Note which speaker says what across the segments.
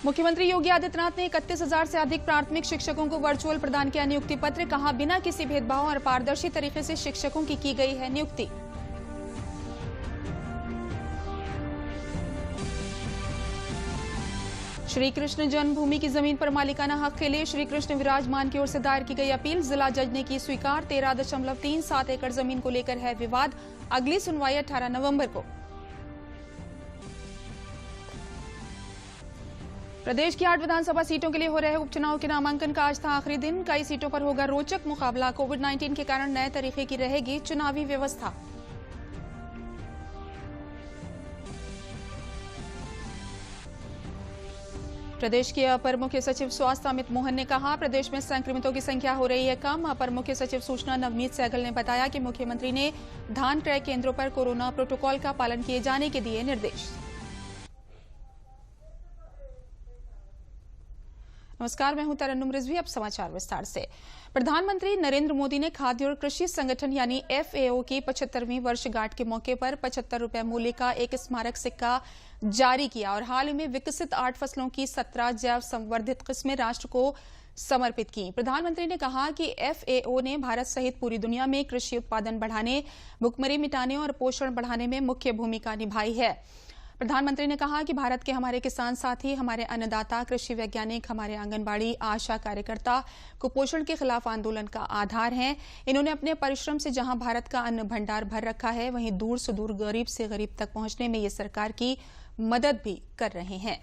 Speaker 1: मुख्यमंत्री योगी आदित्यनाथ ने 31,000 से अधिक प्राथमिक शिक्षकों को वर्चुअल प्रदान किया नियुक्ति पत्र। कहा, बिना किसी भेदभाव और पारदर्शी तरीके से शिक्षकों की गई है नियुक्ति। श्री कृष्ण जन्मभूमि की जमीन पर मालिकाना हक के लिए श्री कृष्ण विराजमान की ओर से दायर की गई अपील जिला जज ने की स्वीकार। 13.37 एकड़ जमीन को लेकर है विवाद। अगली सुनवाई 18 नवंबर को। प्रदेश की 8 विधानसभा सीटों के लिए हो रहे उपचुनाव के नामांकन का आज था आखिरी दिन। कई सीटों पर होगा रोचक मुकाबला। कोविड-19 के कारण नए तरीके की रहेगी चुनावी व्यवस्था। प्रदेश के अपर मुख्य सचिव स्वास्थ्य अमित मोहन ने कहा, प्रदेश में संक्रमितों की संख्या हो रही है कम। अपर मुख्य सचिव सूचना नवनीत सहगल ने बताया कि मुख्यमंत्री ने धान क्रय केंद्रों पर कोरोना प्रोटोकॉल का पालन किए जाने के दिए निर्देश। नमस्कार, मैं हूं तरन्नुम रिजवी। अब समाचार विस्तार से। प्रधानमंत्री नरेंद्र मोदी ने खाद्य और कृषि संगठन यानी FAO की 75वीं वर्षगांठ के मौके पर 75 रुपए मूल्य का एक स्मारक सिक्का जारी किया और हाल ही में विकसित 8 फसलों की 17 जैव संवर्धित किस्में राष्ट्र को समर्पित की। प्रधानमंत्री ने कहा कि FAO ने भारत सहित पूरी दुनिया में कृषि उत्पादन बढ़ाने, भुखमरी मिटाने और पोषण बढ़ाने में मुख्य भूमिका निभाई है। प्रधानमंत्री ने कहा कि भारत के हमारे किसान साथी, हमारे अन्नदाता, कृषि वैज्ञानिक, हमारे आंगनबाड़ी, आशा कार्यकर्ता कुपोषण के खिलाफ आंदोलन का आधार हैं। इन्होंने अपने परिश्रम से जहां भारत का अन्न भंडार भर रखा है, वहीं दूर सुदूर गरीब से गरीब तक पहुंचने में ये सरकार की मदद भी कर रहे हैं।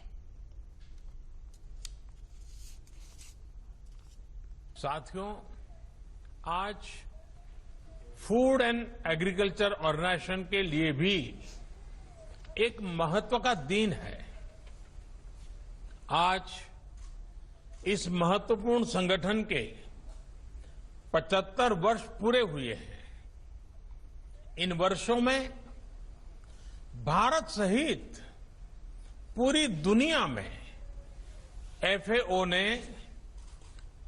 Speaker 2: साथियों, आज फूड एंड एग्रीकल्चर ऑर्गेनाइजेशन के लिए भी एक महत्व का दिन है। आज इस महत्वपूर्ण संगठन के 75 वर्ष पूरे हुए हैं। इन वर्षों में भारत सहित पूरी दुनिया में FAO ने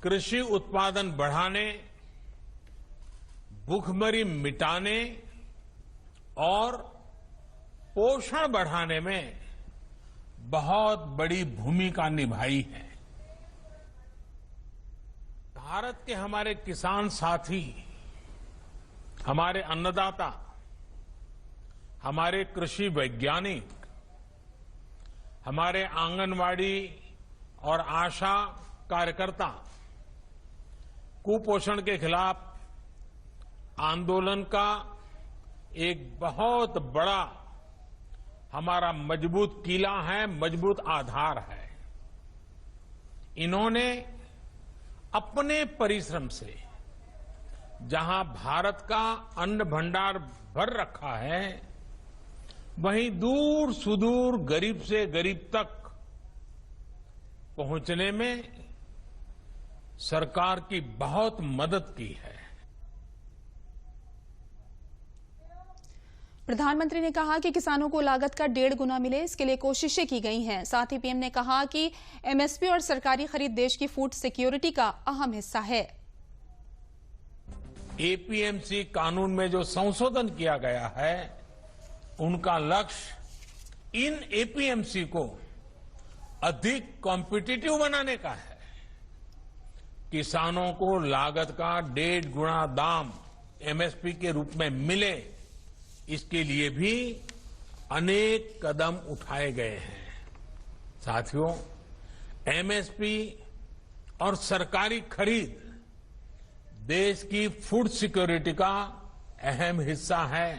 Speaker 2: कृषि उत्पादन बढ़ाने, भूखमरी मिटाने और पोषण बढ़ाने में बहुत बड़ी भूमिका निभाई है। भारत के हमारे किसान साथी, हमारे अन्नदाता, हमारे कृषि वैज्ञानिक, हमारे आंगनवाड़ी और आशा कार्यकर्ता कुपोषण के खिलाफ आंदोलन का एक बहुत बड़ा हमारा मजबूत किला है, मजबूत आधार है। इन्होंने अपने परिश्रम से जहां भारत का अन्न भंडार भर रखा है, वहीं दूर सुदूर गरीब से गरीब तक पहुंचने में सरकार की बहुत मदद की है।
Speaker 1: प्रधानमंत्री ने कहा कि किसानों को लागत का 1.5 गुना मिले, इसके लिए कोशिशें की गई हैं। साथ ही पीएम ने कहा कि MSP और सरकारी खरीद देश की फूड सिक्योरिटी का अहम हिस्सा है।
Speaker 2: APMC कानून में जो संशोधन किया गया है, उनका लक्ष्य इन APMC को अधिक कॉम्पिटिटिव बनाने का है। किसानों को लागत का 1.5 गुना दाम MSP के रूप में मिले, इसके लिए भी अनेक कदम उठाए गए हैं। साथियों, MSP और सरकारी खरीद देश की फूड सिक्योरिटी का अहम हिस्सा है।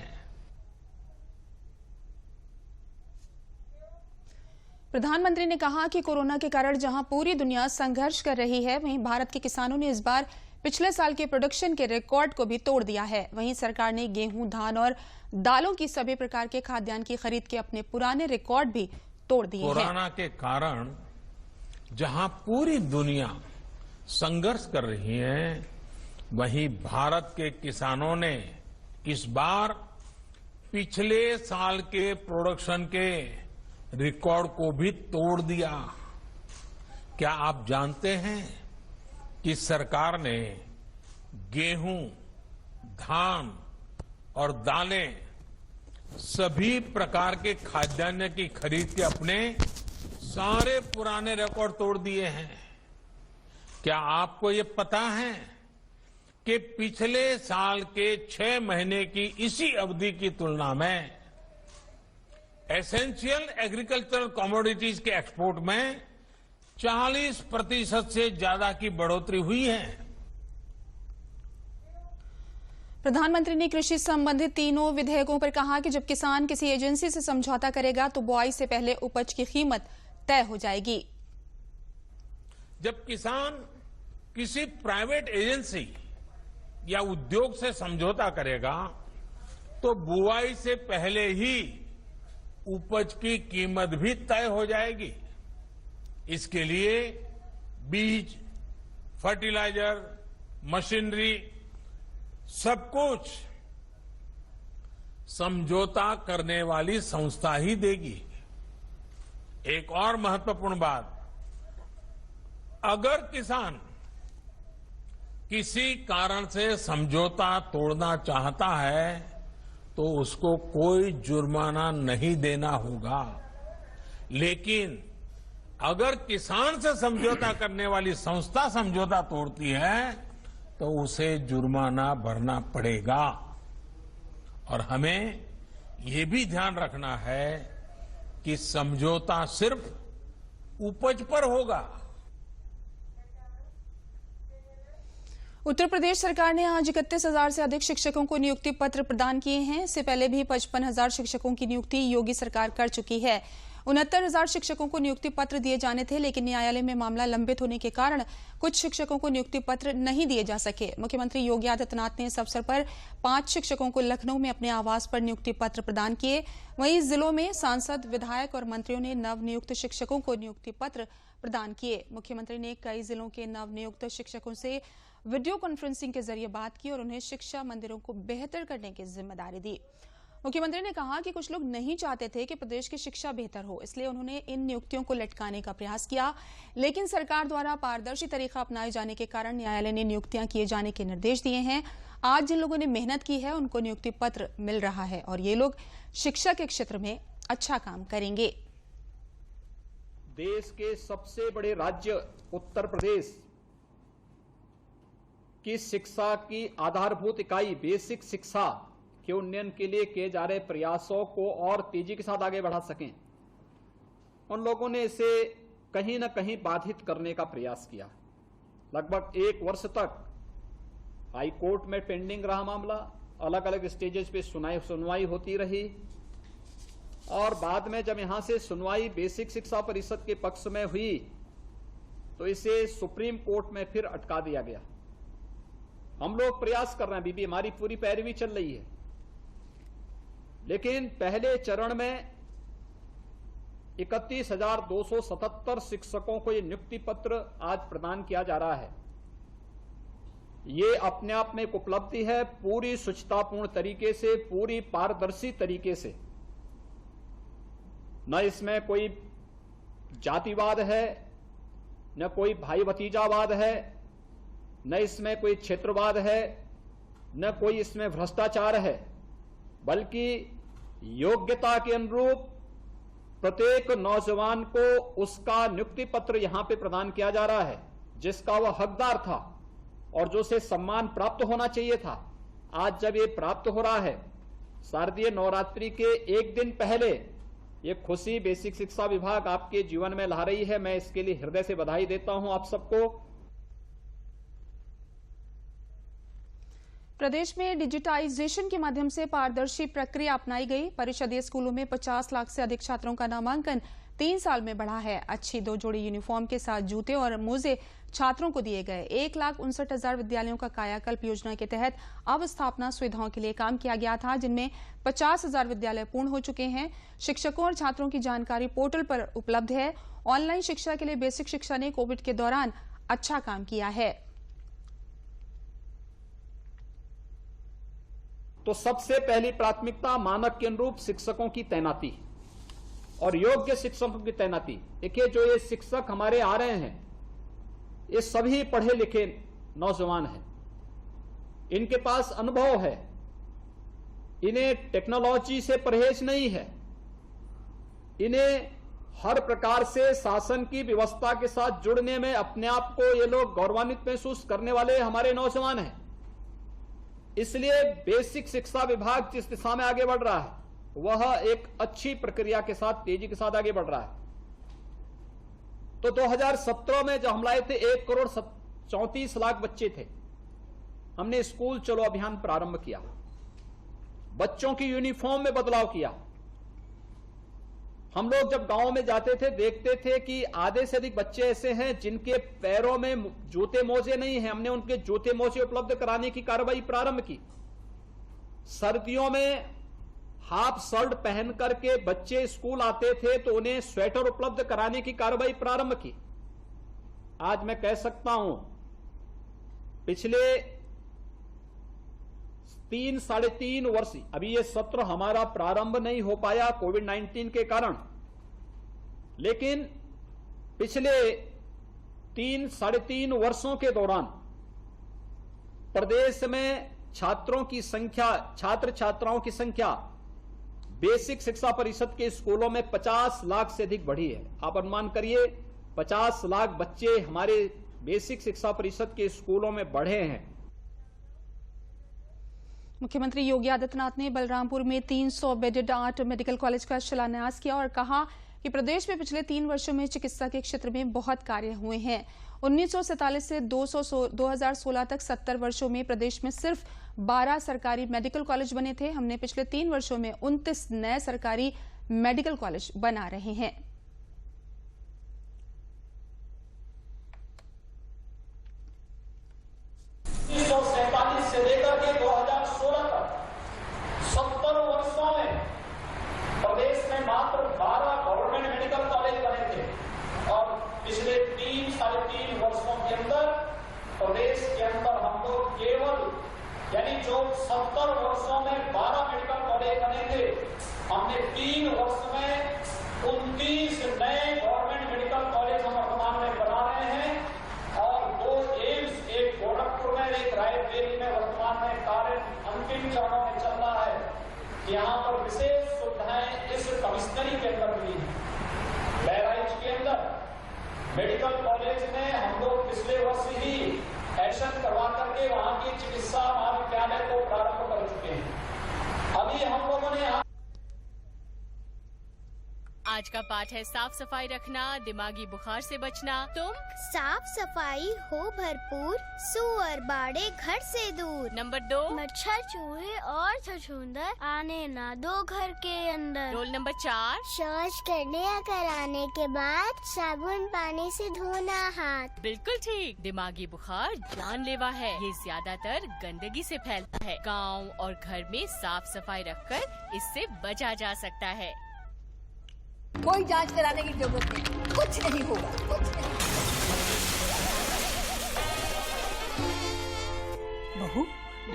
Speaker 1: प्रधानमंत्री ने कहा कि कोरोना के कारण जहां पूरी दुनिया संघर्ष कर रही है, वहीं भारत के किसानों ने इस बार पिछले साल के प्रोडक्शन के रिकॉर्ड को भी तोड़ दिया है। वहीं सरकार ने गेहूं, धान और दालों की सभी प्रकार के खाद्यान्न की खरीद के अपने पुराने रिकॉर्ड भी तोड़ दिए हैं।
Speaker 2: कोरोना के कारण जहां पूरी दुनिया संघर्ष कर रही है, वहीं भारत के किसानों ने इस बार पिछले साल के प्रोडक्शन के रिकॉर्ड को भी तोड़ दिया। क्या आप जानते हैं कि सरकार ने गेहूं, धान और दालें सभी प्रकार के खाद्यान्न की खरीद के अपने सारे पुराने रिकॉर्ड तोड़ दिए हैं। क्या आपको ये पता है कि पिछले साल के 6 महीने की इसी अवधि की तुलना में एसेंशियल एग्रीकल्चरल कमोडिटीज के एक्सपोर्ट में 40% से ज्यादा की बढ़ोतरी हुई है।
Speaker 1: प्रधानमंत्री ने कृषि संबंधित तीनों विधेयकों पर कहा कि जब किसान किसी एजेंसी से समझौता करेगा तो बुआई से पहले उपज की कीमत तय हो जाएगी।
Speaker 2: जब किसान किसी प्राइवेट एजेंसी या उद्योग से समझौता करेगा तो बुआई से पहले ही उपज की कीमत भी तय हो जाएगी। इसके लिए बीज, फर्टिलाइजर, मशीनरी सब कुछ समझौता करने वाली संस्था ही देगी। एक और महत्वपूर्ण बात, अगर किसान किसी कारण से समझौता तोड़ना चाहता है तो उसको कोई जुर्माना नहीं देना होगा, लेकिन अगर किसान से समझौता करने वाली संस्था समझौता तोड़ती है तो उसे जुर्माना भरना पड़ेगा। और हमें ये भी ध्यान रखना है कि समझौता सिर्फ उपज पर होगा।
Speaker 1: उत्तर प्रदेश सरकार ने आज 31,000 से अधिक शिक्षकों को नियुक्ति पत्र प्रदान किए हैं। इससे पहले भी 55,000 शिक्षकों की नियुक्ति योगी सरकार कर चुकी है। 69,000 शिक्षकों को नियुक्ति पत्र दिए जाने थे, लेकिन न्यायालय में मामला लंबित होने के कारण कुछ शिक्षकों को नियुक्ति पत्र नहीं दिए जा सके। मुख्यमंत्री योगी आदित्यनाथ ने इस अवसर पर 5 शिक्षकों को लखनऊ में अपने आवास पर नियुक्ति पत्र प्रदान किए। वहीं जिलों में सांसद, विधायक और मंत्रियों ने नवनियुक्त शिक्षकों को नियुक्ति पत्र प्रदान किए। मुख्यमंत्री ने कई जिलों के नवनियुक्त शिक्षकों से वीडियो कॉन्फ्रेंसिंग के जरिए बात की और उन्हें शिक्षा मंदिरों को बेहतर करने की जिम्मेदारी दी। मुख्यमंत्री ने कहा कि कुछ लोग नहीं चाहते थे कि प्रदेश की शिक्षा बेहतर हो, इसलिए उन्होंने इन नियुक्तियों को लटकाने का प्रयास किया, लेकिन सरकार द्वारा पारदर्शी तरीका अपनाए जाने के कारण न्यायालय ने नियुक्तियां किए जाने के निर्देश दिए हैं। आज जिन लोगों ने मेहनत की है उनको नियुक्ति पत्र मिल रहा है और ये लोग शिक्षा के क्षेत्र में अच्छा काम करेंगे।
Speaker 3: देश के सबसे बड़े राज्य उत्तर प्रदेश की शिक्षा की आधारभूत इकाई बेसिक शिक्षा के उन्नयन के लिए किए जा रहे प्रयासों को और तेजी के साथ आगे बढ़ा सकें, उन लोगों ने इसे कहीं न कहीं बाधित करने का प्रयास किया। लगभग 1 वर्ष तक हाई कोर्ट में पेंडिंग रहा मामला, अलग अलग स्टेजेस पे सुनवाई होती रही और बाद में जब यहां से सुनवाई बेसिक शिक्षा परिषद के पक्ष में हुई तो इसे सुप्रीम कोर्ट में फिर अटका दिया गया। हम लोग प्रयास कर रहे हैं, बीबी हमारी पूरी पैरवी चल रही है, लेकिन पहले चरण में 31,277 शिक्षकों को ये नियुक्ति पत्र आज प्रदान किया जा रहा है। ये अपने आप में एक उपलब्धि है, पूरी शुचितापूर्ण तरीके से, पूरी पारदर्शी तरीके से। न इसमें कोई जातिवाद है, न कोई भाई भतीजावाद है, न इसमें कोई क्षेत्रवाद है, न कोई इसमें भ्रष्टाचार है, बल्कि योग्यता के अनुरूप प्रत्येक नौजवान को उसका नियुक्ति पत्र यहां पे प्रदान किया जा रहा है जिसका वह हकदार था और जो उसे सम्मान प्राप्त होना चाहिए था। आज जब ये प्राप्त हो रहा है, शारदीय नवरात्रि के 1 दिन पहले ये खुशी बेसिक शिक्षा विभाग आपके जीवन में ला रही है। मैं इसके लिए हृदय से बधाई देता हूं आप सबको।
Speaker 1: प्रदेश में डिजिटाइजेशन के माध्यम से पारदर्शी प्रक्रिया अपनाई गई। परिषदीय स्कूलों में 50 लाख से अधिक छात्रों का नामांकन 3 साल में बढ़ा है। अच्छी 2 जोड़ी यूनिफॉर्म के साथ जूते और मोजे छात्रों को दिए गए। 1,59,000 विद्यालयों का कायाकल्प योजना के तहत अब स्थापना सुविधाओं के लिए काम किया गया था, जिनमें 50,000 विद्यालय पूर्ण हो चुके हैं। शिक्षकों और छात्रों की जानकारी पोर्टल पर उपलब्ध है। ऑनलाइन शिक्षा के लिए बेसिक शिक्षा ने कोविड के दौरान अच्छा काम किया है।
Speaker 3: तो सबसे पहली प्राथमिकता मानक के अनुरूप शिक्षकों की तैनाती और योग्य शिक्षकों की तैनाती। देखिए, जो ये शिक्षक हमारे आ रहे हैं ये सभी पढ़े लिखे नौजवान हैं, इनके पास अनुभव है, इन्हें टेक्नोलॉजी से परहेज नहीं है, इन्हें हर प्रकार से शासन की व्यवस्था के साथ जुड़ने में अपने आप को ये लोग गौरवान्वित महसूस करने वाले हमारे नौजवान हैं। इसलिए बेसिक शिक्षा विभाग जिस दिशा में आगे बढ़ रहा है वह एक अच्छी प्रक्रिया के साथ तेजी के साथ आगे बढ़ रहा है। तो 2017 में जब हम लाए थे 1,34,00,000 बच्चे थे, हमने स्कूल चलो अभियान प्रारंभ किया, बच्चों की यूनिफॉर्म में बदलाव किया। हम लोग जब गांव में जाते थे देखते थे कि आधे से अधिक बच्चे ऐसे हैं जिनके पैरों में जूते मोजे नहीं हैं। हमने उनके जूते मोजे उपलब्ध कराने की कार्रवाई प्रारंभ की। सर्दियों में हाफ शर्ट पहन करके बच्चे स्कूल आते थे तो उन्हें स्वेटर उपलब्ध कराने की कार्रवाई प्रारंभ की। आज मैं कह सकता हूं पिछले 3-3.5 वर्ष, अभी ये सत्र हमारा प्रारंभ नहीं हो पाया कोविड-19 के कारण, लेकिन पिछले 3-3.5 वर्षों के दौरान प्रदेश में छात्रों की संख्या, छात्र छात्राओं की संख्या बेसिक शिक्षा परिषद के स्कूलों में 50 लाख से अधिक बढ़ी है। आप अनुमान करिए 50 लाख बच्चे हमारे बेसिक शिक्षा परिषद के स्कूलों में बढ़े हैं।
Speaker 1: मुख्यमंत्री योगी आदित्यनाथ ने बलरामपुर में 300 बेडेड 8 मेडिकल कॉलेज का शिलान्यास किया और कहा कि प्रदेश में पिछले 3 वर्षों में चिकित्सा के क्षेत्र में बहुत कार्य हुए हैं। 1947 से 2016 तक 70 वर्षों में प्रदेश में सिर्फ 12 सरकारी मेडिकल कॉलेज बने थे। हमने पिछले 3 वर्षों में 29 नए सरकारी मेडिकल कॉलेज बना रहे हैं।
Speaker 4: से लेकर के 2016 तक 70 वर्षों में प्रदेश में मात्र 12 गवर्नमेंट मेडिकल कॉलेज बने थे और पिछले 3-3.5 वर्षों के अंदर प्रदेश के अंदर हम लोग केवल यानी जो 70 वर्षों में 12 मेडिकल कॉलेज बने थे, हमने 3 वर्ष में 29 नए गवर्नमेंट मेडिकल कॉलेज हम वर्तमान में बना रहे हैं और 2 एम्स, एक गोरखपुर में, एक रायबरेली में वर्तमान में कार्य अंतिम चरणों में चल रहा है। यहाँ पर विशेष सुविधाएं इस कमिश्नरी के अंदर मिली है। बहराइच के अंदर मेडिकल कॉलेज में हम लोग पिछले वर्ष ही एक्शन करवा करके वहां की चिकित्सा महाविद्यालय को प्रारंभ कर चुके हैं। अभी हम लोगों ने
Speaker 5: आज का पाठ है साफ सफाई रखना, दिमागी बुखार से बचना। तुम
Speaker 6: साफ सफाई हो भरपूर, सुअर बाड़े घर से दूर।
Speaker 5: नंबर 2,
Speaker 6: मच्छर चूहे और छछूंदर आने ना दो घर के अंदर।
Speaker 5: रोल नंबर 4,
Speaker 6: शौच करने या कराने के बाद साबुन पानी से धोना हाथ।
Speaker 5: बिल्कुल ठीक। दिमागी बुखार जानलेवा है, ये ज्यादातर गंदगी से फैलता है। गांव और घर में साफ सफाई रखकर इससे बचा जा सकता है।
Speaker 7: कोई जांच कराने की जरूरत नहीं, कुछ नहीं होगा, कुछ नहीं।
Speaker 8: बहू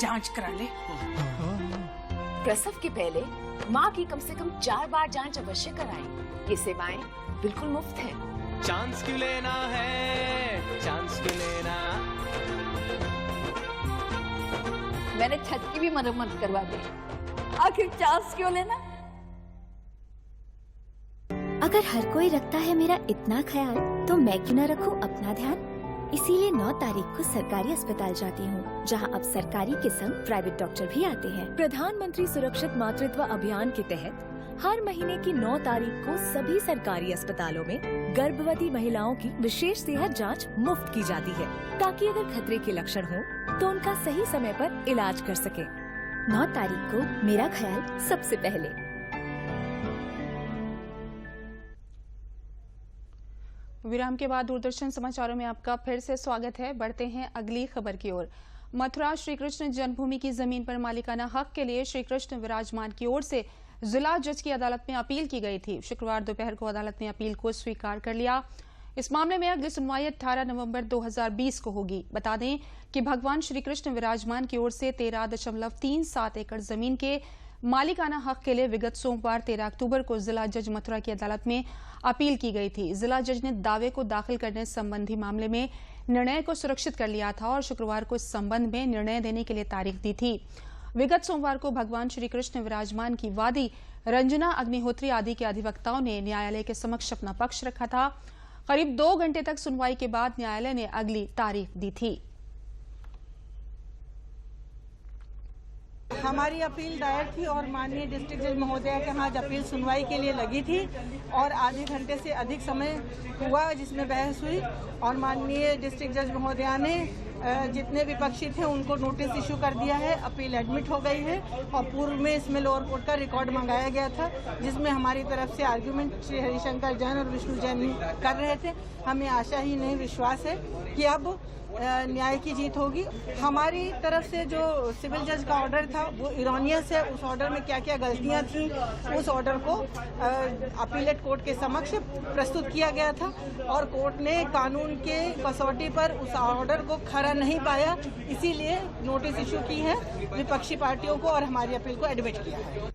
Speaker 8: जांच करा ले।
Speaker 9: प्रसव के पहले माँ की कम से कम 4 बार जांच अवश्य कराएं। ये सेवाएं बिल्कुल मुफ्त हैं।
Speaker 10: चांस क्यों लेना है, चांस क्यों लेना।
Speaker 7: मैंने छत की भी मरम्मत करवा दी, आखिर चांस क्यों लेना।
Speaker 11: अगर हर कोई रखता है मेरा इतना ख्याल, तो मैं क्यों न रखूं अपना ध्यान। इसीलिए 9 तारीख को सरकारी अस्पताल जाती हूँ, जहाँ अब सरकारी के संग प्राइवेट डॉक्टर भी आते हैं।
Speaker 12: प्रधानमंत्री सुरक्षित मातृत्व अभियान के तहत हर महीने की 9 तारीख को सभी सरकारी अस्पतालों में गर्भवती महिलाओं की विशेष सेहत जांच मुफ्त की जाती है, ताकि अगर खतरे के लक्षण हो तो उनका सही समय पर इलाज कर सके।
Speaker 11: 9 तारीख को मेरा ख्याल सबसे पहले।
Speaker 1: विराम के बाद दूरदर्शन समाचारों में आपका फिर से स्वागत है। बढ़ते हैं अगली खबर की ओर। मथुरा श्री कृष्ण जन्मभूमि की जमीन पर मालिकाना हक के लिए श्री कृष्ण विराजमान की ओर से जिला जज की अदालत में अपील की गई थी। शुक्रवार दोपहर को अदालत ने अपील को स्वीकार कर लिया। इस मामले में अगली सुनवाई 18 नवंबर 2020 को होगी। बता दें कि भगवान श्री कृष्ण विराजमान की ओर से 13.37 एकड़ जमीन के मालिकाना हक के लिए विगत सोमवार 13 अक्टूबर को जिला जज मथुरा की अदालत में अपील की गई थी। जिला जज ने दावे को दाखिल करने संबंधी मामले में निर्णय को सुरक्षित कर लिया था और शुक्रवार को इस संबंध में निर्णय देने के लिए तारीख दी थी। विगत सोमवार को भगवान श्री कृष्ण विराजमान की वादी रंजना अग्निहोत्री आदि के अधिवक्ताओं ने न्यायालय के समक्ष अपना पक्ष रखा था। करीब 2 घंटे तक सुनवाई के बाद न्यायालय ने अगली तारीख दी थी।
Speaker 8: हमारी अपील दायर थी और माननीय डिस्ट्रिक्ट जज महोदया के यहाँ अपील सुनवाई के लिए लगी थी और आधे घंटे से अधिक समय हुआ जिसमें बहस हुई और माननीय डिस्ट्रिक्ट जज महोदया ने जितने विपक्षी थे उनको नोटिस इशू कर दिया है। अपील एडमिट हो गई है और पूर्व में इसमें लोअर कोर्ट का रिकॉर्ड मंगाया गया था जिसमें हमारी तरफ से आर्ग्यूमेंट श्री हरिशंकर जैन और विष्णु जैन कर रहे थे। हमें आशा ही नहीं विश्वास है कि अब न्याय की जीत होगी। हमारी तरफ से जो सिविल जज का ऑर्डर था वो इरोनियस है। उस ऑर्डर में क्या क्या गलतियां थी उस ऑर्डर को अपीलेट कोर्ट के समक्ष प्रस्तुत किया गया था और कोर्ट ने कानून के कसौटी पर उस ऑर्डर को खरा नहीं पाया, इसीलिए नोटिस इशू की है विपक्षी पार्टियों को और हमारी अपील को एडमिट किया है।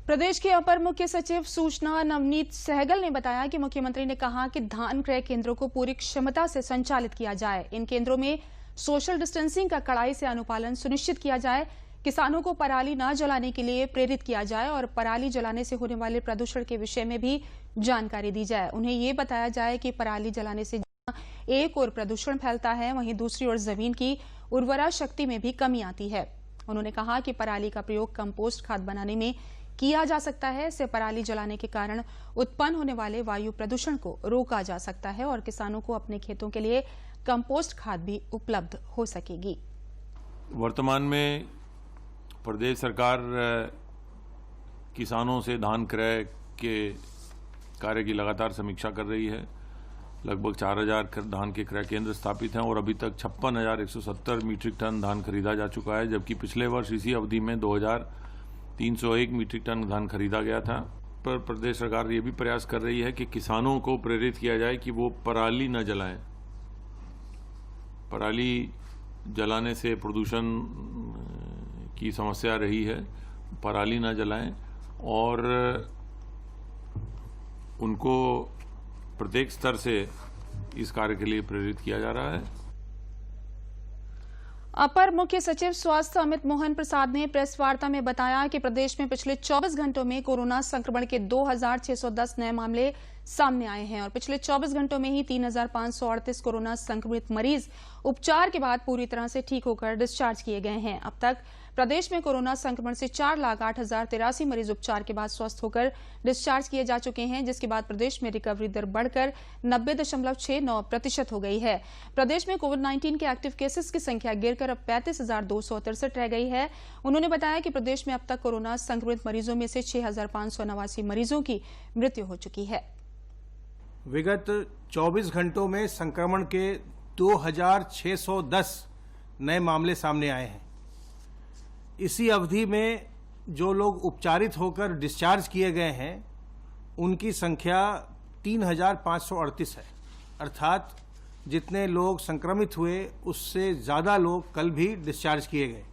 Speaker 1: प्रदेश के अपर मुख्य सचिव सूचना नवनीत सहगल ने बताया कि मुख्यमंत्री ने कहा कि धान क्रय केंद्रों को पूरी क्षमता से संचालित किया जाए। इन केंद्रों में सोशल डिस्टेंसिंग का कड़ाई से अनुपालन सुनिश्चित किया जाए। किसानों को पराली न जलाने के लिए प्रेरित किया जाए और पराली जलाने से होने वाले प्रदूषण के विषय में भी जानकारी दी जाए। उन्हें ये बताया जाए कि पराली जलाने से एक ओर प्रदूषण फैलता है, वहीं दूसरी ओर जमीन की उर्वरा शक्ति में भी कमी आती है। उन्होंने कहा कि पराली का प्रयोग कंपोस्ट खाद बनाने में किया जा सकता है। इससे पराली जलाने के कारण उत्पन्न होने वाले वायु प्रदूषण को रोका जा सकता है और किसानों को अपने खेतों के लिए कंपोस्ट खाद भी उपलब्ध हो सकेगी।
Speaker 13: वर्तमान में प्रदेश सरकार किसानों से धान क्रय के कार्य की लगातार समीक्षा कर रही है। लगभग 4000 धान के क्रय केंद्र स्थापित हैं और अभी तक 56,170 मीट्रिक टन धान खरीदा जा चुका है, जबकि पिछले वर्ष इसी अवधि में 2301 मीट्रिक टन धान खरीदा गया था। पर प्रदेश सरकार ये भी प्रयास कर रही है कि किसानों को प्रेरित किया जाए कि वो पराली न जलाएं। पराली जलाने से प्रदूषण की समस्या रही है, पराली न जलाएं और उनको प्रत्येक स्तर से इस कार्य के लिए प्रेरित किया जा रहा है।
Speaker 1: अपर मुख्य सचिव स्वास्थ्य अमित मोहन प्रसाद ने प्रेस वार्ता में बताया कि प्रदेश में पिछले 24 घंटों में कोरोना संक्रमण के 2610 नए मामले सामने आए हैं और पिछले 24 घंटों में ही 3538 कोरोना संक्रमित मरीज उपचार के बाद पूरी तरह से ठीक होकर डिस्चार्ज किए गए हैं। अब तक प्रदेश में कोरोना संक्रमण से 4,08,083 मरीज उपचार के बाद स्वस्थ होकर डिस्चार्ज किए जा चुके हैं, जिसके बाद प्रदेश में रिकवरी दर बढ़कर 90.69% हो गई है। प्रदेश में कोविड-19 के एक्टिव केसेस की संख्या गिरकर अब 35,263 रह गई है। उन्होंने बताया कि प्रदेश में अब तक कोरोना संक्रमित मरीजों में से 6,589 मरीजों की मृत्यु हो चुकी है।
Speaker 14: विगत 24 घंटों में संक्रमण के 2,610 नए मामले सामने आए हैं। इसी अवधि में जो लोग उपचारित होकर डिस्चार्ज किए गए हैं उनकी संख्या 3,538 है, अर्थात जितने लोग संक्रमित हुए उससे ज़्यादा लोग कल भी डिस्चार्ज किए गए।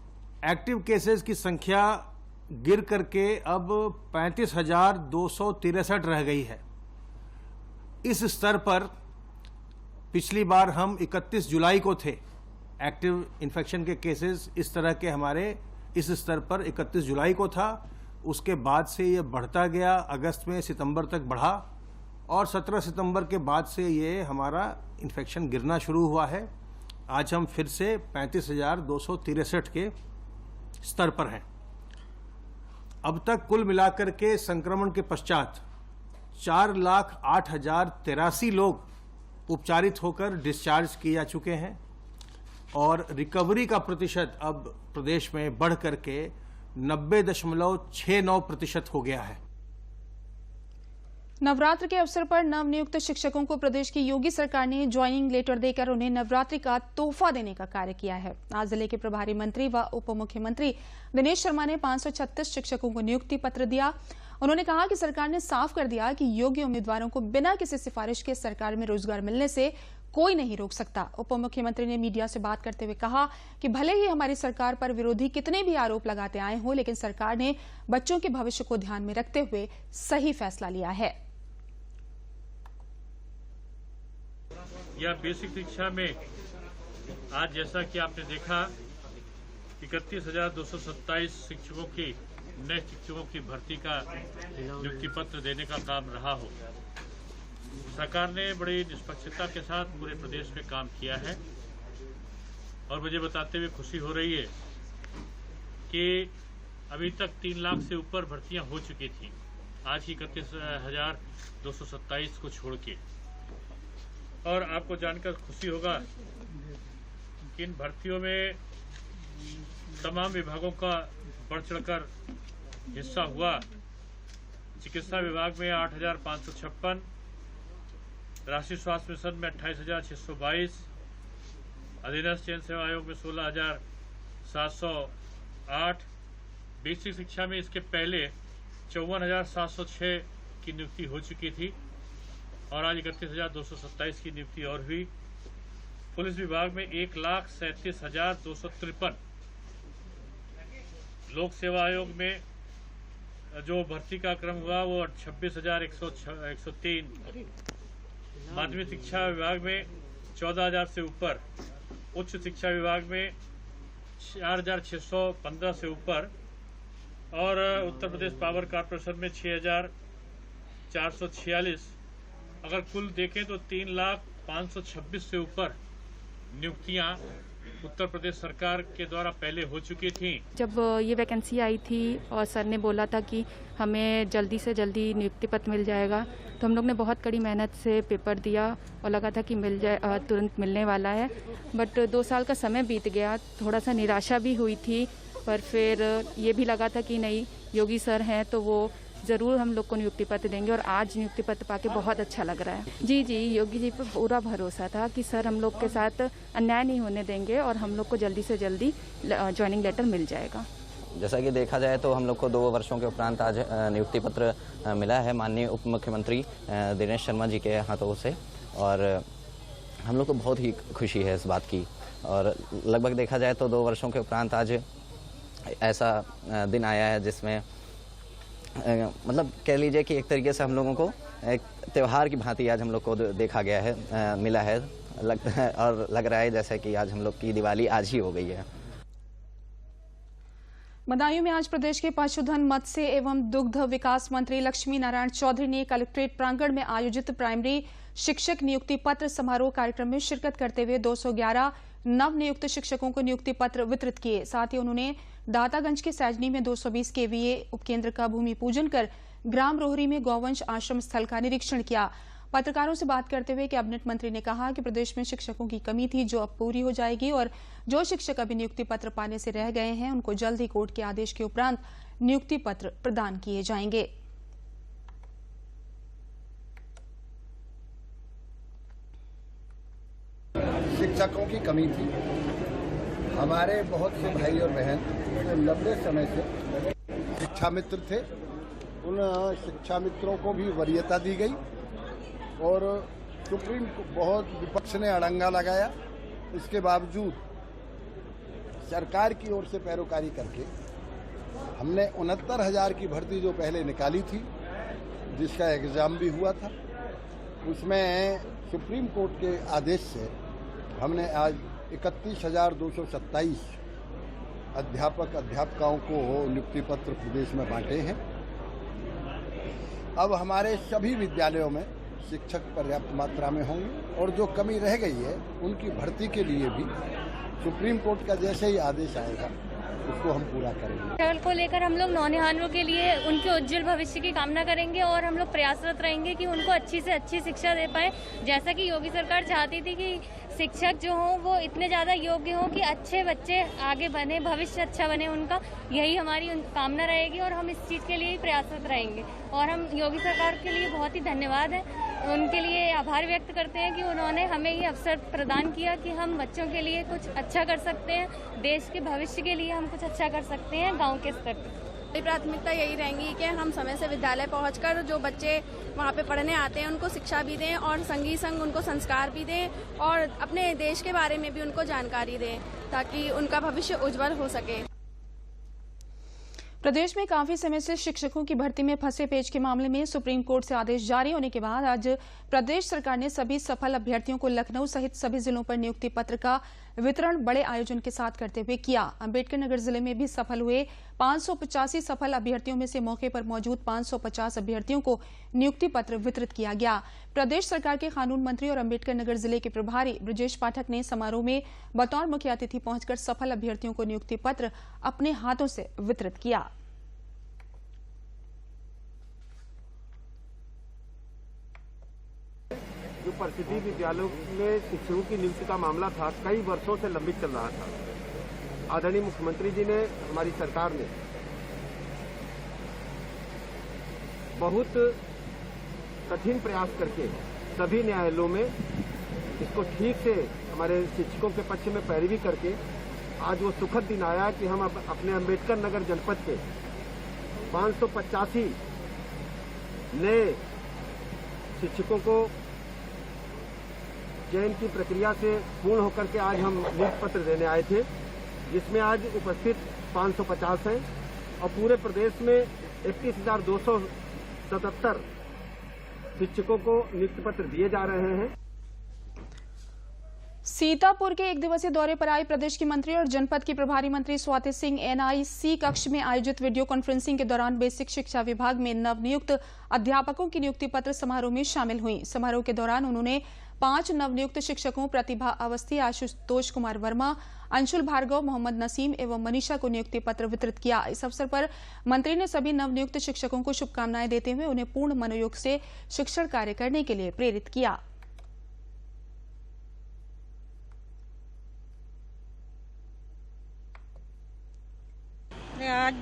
Speaker 14: एक्टिव केसेस की संख्या गिर करके अब 35,263 रह गई है। इस स्तर पर पिछली बार हम 31 जुलाई को थे। एक्टिव इन्फेक्शन के केसेस इस तरह के हमारे इस स्तर पर 31 जुलाई को था। उसके बाद से ये बढ़ता गया, अगस्त में सितंबर तक बढ़ा और 17 सितंबर के बाद से ये हमारा इन्फेक्शन गिरना शुरू हुआ है। आज हम फिर से 35,263 के स्तर पर हैं। अब तक कुल मिलाकर के संक्रमण के पश्चात 4,08,083 लोग उपचारित होकर डिस्चार्ज किए जा चुके हैं और रिकवरी का प्रतिशत अब प्रदेश में बढ़ करके 90.69% हो गया है।
Speaker 1: नवरात्र के अवसर पर नवनियुक्त शिक्षकों को प्रदेश की योगी सरकार ने ज्वाइनिंग लेटर देकर उन्हें नवरात्रि का तोहफा देने का कार्य किया है। आज जिले के प्रभारी मंत्री व उप मुख्यमंत्री दिनेश शर्मा ने 536 शिक्षकों को नियुक्ति पत्र दिया। उन्होंने कहा कि सरकार ने साफ कर दिया कि योग्य उम्मीदवारों को बिना किसी सिफारिश के सरकार में रोजगार मिलने से कोई नहीं रोक सकता। उप मुख्यमंत्री ने मीडिया से बात करते हुए कहा कि भले ही हमारी सरकार पर विरोधी कितने भी आरोप लगाते आए हों, लेकिन सरकार ने बच्चों के भविष्य को ध्यान में रखते हुए सही फैसला लिया है।
Speaker 15: यह बेसिक शिक्षा में आज जैसा कि आपने देखा 31,227 शिक्षकों की नए शिक्षकों की भर्ती का नियुक्ति पत्र देने का काम रहा हो। सरकार ने बड़ी निष्पक्षता के साथ पूरे प्रदेश में काम किया है और मुझे बताते हुए खुशी हो रही है कि अभी तक 3 लाख से ऊपर भर्तियां हो चुकी थी, आज की 31,227 को छोड़ के। और आपको जानकर खुशी होगा कि इन भर्तियों में तमाम विभागों का बढ़ चढ़कर हिस्सा हुआ। चिकित्सा विभाग में 8,556, राष्ट्रीय स्वास्थ्य मिशन में 28,622, अधीनस्थ चयन सेवा आयोग में 16,708, बेसिक शिक्षा में इसके पहले 54,706 की नियुक्ति हो चुकी थी और आज 31,227 की नियुक्ति और हुई। पुलिस विभाग में 1,37,253, लोक सेवा आयोग में जो भर्ती का क्रम हुआ वो 26,103, माध्यमिक शिक्षा विभाग में 14,000 से ऊपर, उच्च शिक्षा विभाग में 4,615 से ऊपर और उत्तर प्रदेश पावर कॉर्पोरेशन में 6,446। अगर कुल देखें तो 3,526 से ऊपर नियुक्तियां उत्तर प्रदेश सरकार के द्वारा पहले हो चुकी थी।
Speaker 16: जब ये वैकेंसी आई थी और सर ने बोला था कि हमें जल्दी से जल्दी नियुक्ति पत्र मिल जाएगा, तो हम लोग ने बहुत कड़ी मेहनत से पेपर दिया और लगा था कि मिल जाए, तुरंत मिलने वाला है। बट 2 साल का समय बीत गया, थोड़ा सा निराशा भी हुई थी, पर फिर ये भी लगा था कि नहीं, योगी सर हैं तो वो ज़रूर हम लोग को नियुक्ति पत्र देंगे और आज नियुक्ति पत्र पाके बहुत अच्छा लग रहा है। जी, योगी जी पर पूरा भरोसा था कि सर हम लोग के साथ अन्याय नहीं होने देंगे और हम लोग को जल्दी से जल्दी ज्वाइनिंग लेटर मिल जाएगा।
Speaker 17: जैसा कि देखा जाए तो हम लोग को 2 वर्षों के उपरांत आज नियुक्ति पत्र मिला है माननीय उप मुख्यमंत्री दिनेश शर्मा जी के हाथों से और हम लोग को बहुत ही खुशी है इस बात की। और लगभग देखा जाए तो 2 वर्षों के उपरांत आज ऐसा दिन आया है जिसमें मतलब कह लीजिए कि एक तरीके से हम लोगों को एक त्यौहार की भांति आज हम लोग को देखा गया है, मिला है, लगता है और लग रहा है जैसे कि आज हम लोग की दिवाली आज ही हो गई है।
Speaker 1: बदायूं में आज प्रदेश के पशुधन, मत्स्य एवं दुग्ध विकास मंत्री लक्ष्मी नारायण चौधरी ने कलेक्ट्रेट प्रांगण में आयोजित प्राइमरी शिक्षक नियुक्ति पत्र समारोह कार्यक्रम में शिरकत करते हुए 211 नव नियुक्त शिक्षकों को नियुक्ति पत्र वितरित किए। साथ ही उन्होंने दातागंज के सैजनी में 220 केवीए उपकेंद्र का भूमि पूजन कर ग्राम रोहरी में गौवंश आश्रम स्थल का निरीक्षण किया। पत्रकारों से बात करते हुए कैबिनेट मंत्री ने कहा कि प्रदेश में शिक्षकों की कमी थी जो अब पूरी हो जाएगी और जो शिक्षक अभी नियुक्ति पत्र पाने से रह गए हैं उनको जल्द ही कोर्ट के आदेश के उपरांत नियुक्ति पत्र प्रदान किए जाएंगे।
Speaker 18: शिक्षकों की कमी थी। हमारे बहुत से भाई और बहन जो लंबे समय से शिक्षा मित्र थे, उन शिक्षा मित्रों को भी वरीयता दी गई और सुप्रीम बहुत विपक्ष ने अड़ंगा लगाया। इसके बावजूद सरकार की ओर से पैरोकारी करके हमने 69,000 की भर्ती जो पहले निकाली थी, जिसका एग्जाम भी हुआ था, उसमें सुप्रीम कोर्ट के आदेश से हमने आज 31,227 अध्यापक अध्यापिकाओं को नियुक्ति पत्र प्रदेश में बांटे हैं। अब हमारे सभी विद्यालयों में शिक्षक पर्याप्त मात्रा में होंगे और जो कमी रह गई है उनकी भर्ती के लिए भी सुप्रीम कोर्ट का जैसे ही आदेश आएगा उसको हम पूरा करेंगे।
Speaker 19: कल को लेकर हम लोग नौनिहालों के लिए उनके उज्जवल भविष्य की कामना करेंगे और हम लोग प्रयासरत रहेंगे कि उनको अच्छी से अच्छी शिक्षा दे पाए। जैसा कि योगी सरकार चाहती थी कि शिक्षक जो हों वो इतने ज़्यादा योग्य हों कि अच्छे बच्चे आगे बने, भविष्य अच्छा बने उनका, यही हमारी कामना रहेगी और हम इस चीज़ के लिए ही प्रयासरत रहेंगे। और हम योगी सरकार के लिए बहुत ही धन्यवाद है, उनके लिए आभार व्यक्त करते हैं कि उन्होंने हमें ये अवसर प्रदान किया कि हम बच्चों के लिए कुछ अच्छा कर सकते हैं, देश के भविष्य के लिए हम कुछ अच्छा कर सकते हैं गांव के स्तर पर।
Speaker 20: मेरी प्राथमिकता यही रहेंगी कि हम समय से विद्यालय पहुंचकर जो बच्चे वहां पे पढ़ने आते हैं उनको शिक्षा भी दें और संगी संग उनको संस्कार भी दें और अपने देश के बारे में भी उनको जानकारी दें ताकि उनका भविष्य उज्जवल हो सके।
Speaker 1: प्रदेश में काफी समय से शिक्षकों की भर्ती में फंसे पेच के मामले में सुप्रीम कोर्ट से आदेश जारी होने के बाद आज प्रदेश सरकार ने सभी सफल अभ्यर्थियों को लखनऊ सहित सभी जिलों पर नियुक्ति पत्र का वितरण बड़े आयोजन के साथ करते हुए किया। अंबेडकर नगर जिले में भी सफल हुए 585 सफल अभ्यर्थियों में से मौके पर मौजूद 550 अभ्यर्थियों को नियुक्ति पत्र वितरित किया गया। प्रदेश सरकार के कानून मंत्री और अंबेडकर नगर जिले के प्रभारी ब्रजेश पाठक ने समारोह में बतौर मुख्य अतिथि पहुंचकर सफल अभ्यर्थियों को नियुक्ति पत्र अपने हाथों से वितरित किया।
Speaker 21: जो परिषदीय विद्यालयों में शिक्षकों की नियुक्ति का मामला था, कई वर्षों से लंबित चल रहा था। आदरणीय मुख्यमंत्री जी ने, हमारी सरकार ने बहुत कठिन प्रयास करके सभी न्यायालयों में इसको ठीक से हमारे शिक्षकों के पक्ष में पैरवी करके आज वो सुखद दिन आया कि हम अपने अंबेडकर नगर जनपद के 585 नए शिक्षकों को चयन की प्रक्रिया से पूर्ण होकर के आज हम नियुक्ति पत्र देने आए थे, जिसमें आज उपस्थित 550 हैं और पूरे प्रदेश में 31,277 शिक्षकों को नियुक्ति पत्र दिए जा रहे हैं।
Speaker 1: सीतापुर के एक दिवसीय दौरे पर आई प्रदेश की मंत्री और जनपद की प्रभारी मंत्री स्वाति सिंह एनआईसी कक्ष में आयोजित वीडियो कॉन्फ्रेंसिंग के दौरान बेसिक शिक्षा विभाग में नवनियुक्त अध्यापकों की नियुक्ति पत्र समारोह में शामिल हुई। समारोह के दौरान उन्होंने 5 नवनियुक्त शिक्षकों प्रतिभा अवस्थी, आशुतोष कुमार वर्मा, अंशुल भार्गव, मोहम्मद नसीम एवं मनीषा को नियुक्ति पत्र वितरित किया। इस अवसर पर मंत्री ने सभी नवनियुक्त शिक्षकों को शुभकामनाएं देते हुए उन्हें पूर्ण मनोयोग से शिक्षण कार्य करने के लिए प्रेरित किया।
Speaker 22: आज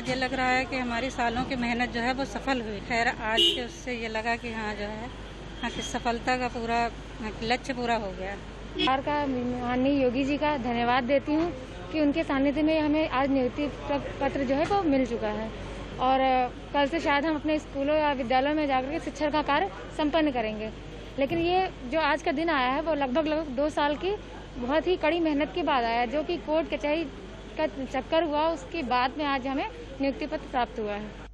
Speaker 22: ये लग रहा है कि हमारी सालों की मेहनत जो है वो सफल हुई। खैर आज के उससे ये लगा कि हाँ जो है हाँ कि सफलता का पूरा लक्ष्य पूरा हो गया।
Speaker 23: सरकार का माननीय योगी जी का धन्यवाद देती हूँ कि उनके सानिध्य में हमें आज नियुक्ति पत्र जो है वो मिल चुका है और कल से शायद हम अपने स्कूलों या विद्यालयों में जाकर के शिक्षण का कार्य संपन्न करेंगे। लेकिन ये जो आज का दिन आया है वो लगभग 2 साल की बहुत ही कड़ी मेहनत के बाद आया, जो कि कोर्ट कचहरी का चक्कर हुआ, उसके बाद में आज हमें नियुक्ति पत्र प्राप्त हुआ है।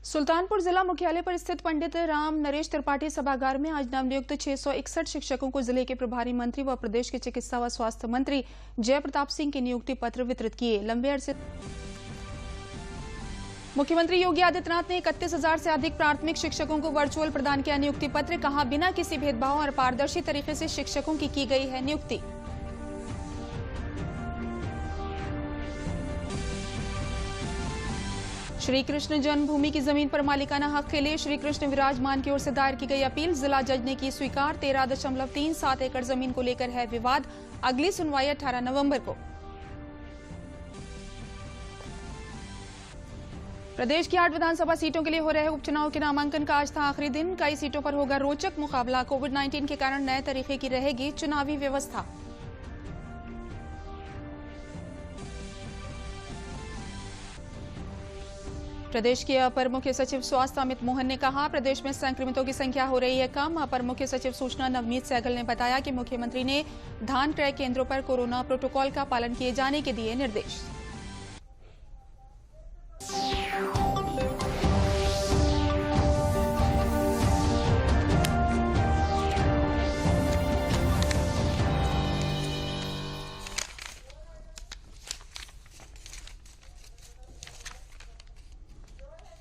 Speaker 1: सुल्तानपुर जिला मुख्यालय पर स्थित पंडित राम नरेश त्रिपाठी सभागार में आज नवनियुक्त 661 शिक्षकों को जिले के प्रभारी मंत्री व प्रदेश के चिकित्सा व स्वास्थ्य मंत्री जय प्रताप सिंह के नियुक्ति पत्र वितरित किए। लंबे अरसे मुख्यमंत्री योगी आदित्यनाथ ने 31,000 से अधिक प्राथमिक शिक्षकों को वर्चुअल प्रदान किया नियुक्ति पत्र। कहा, बिना किसी भेदभाव और पारदर्शी तरीके से शिक्षकों की गई है नियुक्ति। श्री कृष्ण जन्मभूमि की जमीन पर मालिकाना हक के लिए श्री कृष्ण विराजमान की ओर से दायर की गई अपील जिला जज ने की स्वीकार। 13.37 एकड़ जमीन को लेकर है विवाद। अगली सुनवाई 18 नवंबर को। प्रदेश की 8 विधानसभा सीटों के लिए हो रहे उपचुनाव के नामांकन का आज था आखिरी दिन। कई सीटों पर होगा रोचक मुकाबला। कोविड-19 के कारण नए तरीके की रहेगी चुनावी व्यवस्था। प्रदेश के अपर मुख्य सचिव स्वास्थ्य अमित मोहन ने कहा, प्रदेश में संक्रमितों की संख्या हो रही है कम। अपर मुख्य सचिव सूचना नवनीत सहगल ने बताया कि मुख्यमंत्री ने धान क्रय केंद्रों पर कोरोना प्रोटोकॉल का पालन किए जाने के दिए निर्देश।